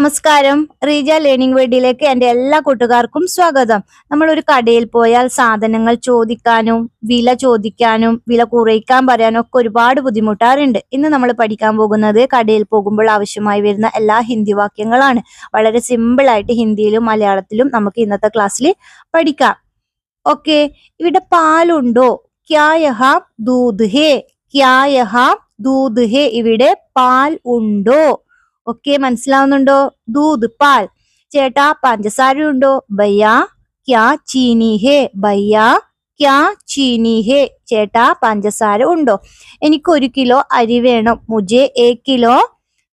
നമസ്കാരം. റീജ ലേണിംഗ് വേൾഡിലേക്ക് എൻ്റെ എല്ലാ കൂട്ടുകാർക്കും സ്വാഗതം. നമ്മൾ ഒരു കടയിൽ പോയാൽ സാധനങ്ങൾ ചോദിക്കാനും വില ചോദിക്കാനും വില കുറയ്ക്കാൻ പറയാനും ഒക്കെ ഒരുപാട് ബുദ്ധിമുട്ടാറുണ്ട്. ഇന്ന് നമ്മൾ പഠിക്കാൻ പോകുന്നത് കടയിൽ പോകുമ്പോൾ ആവശ്യമായി വരുന്ന എല്ലാ ഹിന്ദി വാക്യങ്ങളാണ്. വളരെ സിമ്പിൾ ആയിട്ട് ഹിന്ദിയിലും മലയാളത്തിലും നമുക്ക് ഇന്നത്തെ ക്ലാസ്സിൽ പഠിക്കാം. ഓക്കെ, ഇവിടെ പാലുണ്ടോ? ക്യാ യഹാ ദൂദ് ഹേ? ക്യാ യഹാ ദൂദ് ഹേ? ഇവിടെ പാൽ ഉണ്ടോ? ഓക്കെ, മനസ്സിലാവുന്നുണ്ടോ? ദൂദ് പാൽ. ചേട്ടാ പഞ്ചസാര ഉണ്ടോ? ഭയ്യാ ക്യാ ചീനി ഹേ? ഭയ്യാ ക്യാ ചീനി ഹേ? ചേട്ടാ പഞ്ചസാര ഉണ്ടോ? എനിക്ക് 1 കിലോ അരി വേണം. മുझे 1 കിലോ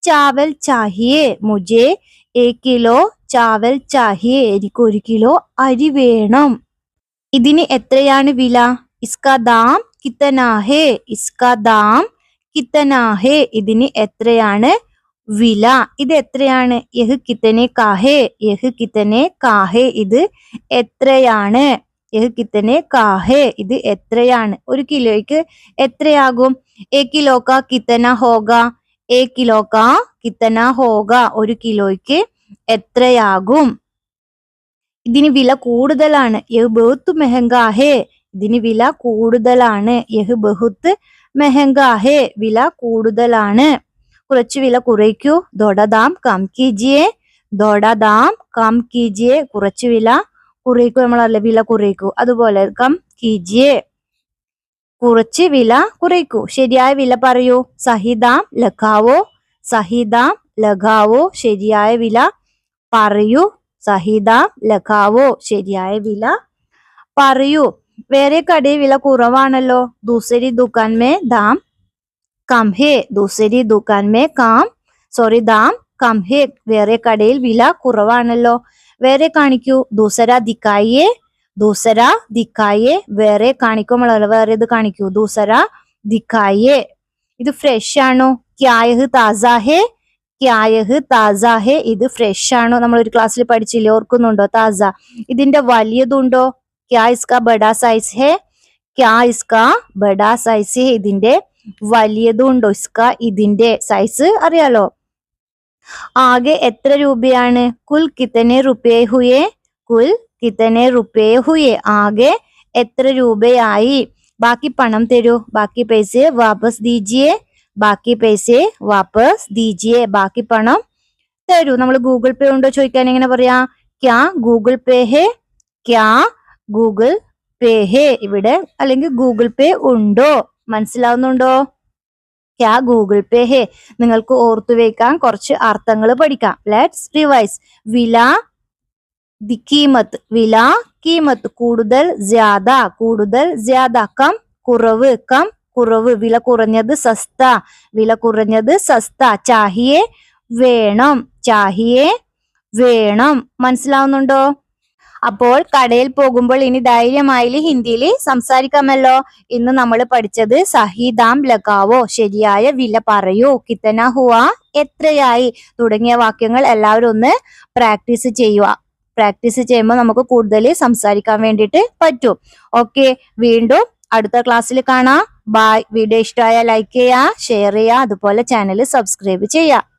ചാവൽ ചാഹിയേ. മുझे 1 കിലോ ചാവൽ ചാഹിയേ. എനിക്ക് 1 കിലോ അരി വേണം. ഇതിന് എത്രയാണ് വില? ഇസ്കാ ദാം കിത്തനാ ഹേ? ഇസ്കാ ദാം കിത്തനാ ഹേ? ഇതിന് എത്രയാണ് വില? ഇത് എത്രയാണ്? യഹ് കിത്തനെ കാഹേ? യഹ് കിത്തനെ കാഹേ? ഇത് എത്രയാണ്? യഹ് കിത്തനെ കാഹേ? ഇത് എത്രയാണ്? 1 കിലോയ്ക്ക് എത്രയാകും? 1 കിലോ കാ കിത്തന ഹോഗ? 1 കിലോ കാ കിത്തന ഹോഗ? 1 കിലോയ്ക്ക് എത്രയാകും? ഇതിന് വില കൂടുതലാണ്. യഹ് ബഹുത്ത് മെഹങ്കാ ഹേ? ഇതിന് വില കൂടുതലാണ്. യഹ് ബഹുത്ത് മെഹങ്കാ ഹേ? വില കൂടുതലാണ്. കുറച്ച് വില കുറയ്ക്കൂ. ദോഡാ ദാം കം കീജിയേ. ദോഡാ ദാം കം കീജിയേ. കുറച്ച് വില കുറയ്ക്കൂ. നമ്മളല്ലേ വില കുറയ്ക്കൂ, അതുപോലെ കം കീജിയേ, കുറച്ച് വില കുറയ്ക്കൂ. ശരിയായ വില പറയൂ. സഹിദാം ലഗാവോ. സഹിദാം ലഗാവോ? ശരിയായ വില പറയൂ. സഹിദാം ലഗാവോ? ശരിയായ വില പറയൂ. വേറെ കടയിൽ വില കുറവാണല്ലോ. ദൂസരി ദുകാൻ മേ ദാം കം ഹേ. ദൂസരി ദുകാൻ മേ ദാം കം ഹേ. വേറെ കടയിൽ വില കുറവാണല്ലോ. വേറെ കാണിക്കൂ. ദൂസര ദിക്കായേ. ദൂസര ദിക്കായേ. വേറെ കാണിക്കുമ്പോൾ വേറെ ഇത് കാണിക്കൂ. ദൂസര ദിക്കായേ. ഇത് ഫ്രഷ് ആണോ? ക്യാ യഹ് താസാ ഹേ? ക്യാ യഹ് താസാ ഹേ? ഇത് ഫ്രഷ് ആണോ? നമ്മൾ ഒരു ക്ലാസ്സിൽ പഠിച്ചില്ലേ, ഓർക്കുന്നുണ്ടോ? താസ. ഇതിന്റെ വലിയതുണ്ടോ? ക്യാ ഇസ്കാ ബഡാ സൈസ് ഹേ? ക്യാ ഇസ്കാ ബഡാ സൈസ് ഹേ? ഇതിന്റെ വലിയതുണ്ടോ? ഇസ്കാ ഇതിന്റെ സൈസ് അറിയാലോ. ആകെ എത്ര രൂപയാണ്? കുൽ കിത്തനെ റുപേ ഹുയേ? കുൽ കിത്തനെ റുപേ ഹുയേ? ആകെ എത്ര രൂപയായി? ബാക്കി പണം തരൂ. ബാക്കി പൈസ വാപ്പസ് ദീജിയേ. ബാക്കി പൈസ വാപ്പസ് ദീജിയേ. ബാക്കി പണം തരൂ. നമ്മൾ ഗൂഗിൾ പേ ഉണ്ടോ ചോദിക്കാൻ എങ്ങനെ പറയാ? ക്യാ ഗൂഗിൾ പേ ഹേ? ക്യാ ഗൂഗിൾ പേ ഹേ? ഇവിടെ അല്ലെങ്കിൽ ഗൂഗിൾ പേ ഉണ്ടോ? മനസ്സിലാവുന്നുണ്ടോ? ക്യാ ഗൂഗിൾ പേ ഹേ? നിങ്ങൾക്ക് ഓർത്തു വെക്കാൻ കുറച്ച് അർത്ഥങ്ങൾ പഠിക്കാം. Let's revise. വില, കീമത്ത്. വില, കീമത്ത്. കൂടുതൽ, ജ്യാദ. കൂടുതൽ, ജ്യാദ. കം കുറവ്. കം കുറവ്. വില കുറഞ്ഞത്, സസ്ത. വില കുറഞ്ഞത്, സസ്ത. ചാഹിയേ വേണം. ചാഹിയേ വേണം. മനസ്സിലാവുന്നുണ്ടോ? അപ്പോൾ കടയിൽ പോകുമ്പോൾ ഇനി ധൈര്യമായി ഹിന്ദിയിൽ സംസാരിക്കാമല്ലോ. ഇന്ന് നമ്മൾ പഠിച്ചത് സഹിദാം ലഗാവോ, ശരിയായ വില പറയൂ, കിത്തന ഹുവ, എത്രയായി തുടങ്ങിയ വാക്യങ്ങൾ എല്ലാവരും ഒന്ന് പ്രാക്ടീസ് ചെയ്യുക. പ്രാക്ടീസ് ചെയ്യുമ്പോൾ നമുക്ക് കൂടുതൽ സംസാരിക്കാൻ വേണ്ടിയിട്ട് പറ്റും. ഓക്കെ, വീണ്ടും അടുത്ത ക്ലാസ്സിൽ കാണാം. ബൈ. വീഡിയോ ഇഷ്ടമായ ലൈക്ക് ചെയ്യുക, ഷെയർ ചെയ്യുക, അതുപോലെ ചാനൽ സബ്സ്ക്രൈബ് ചെയ്യുക.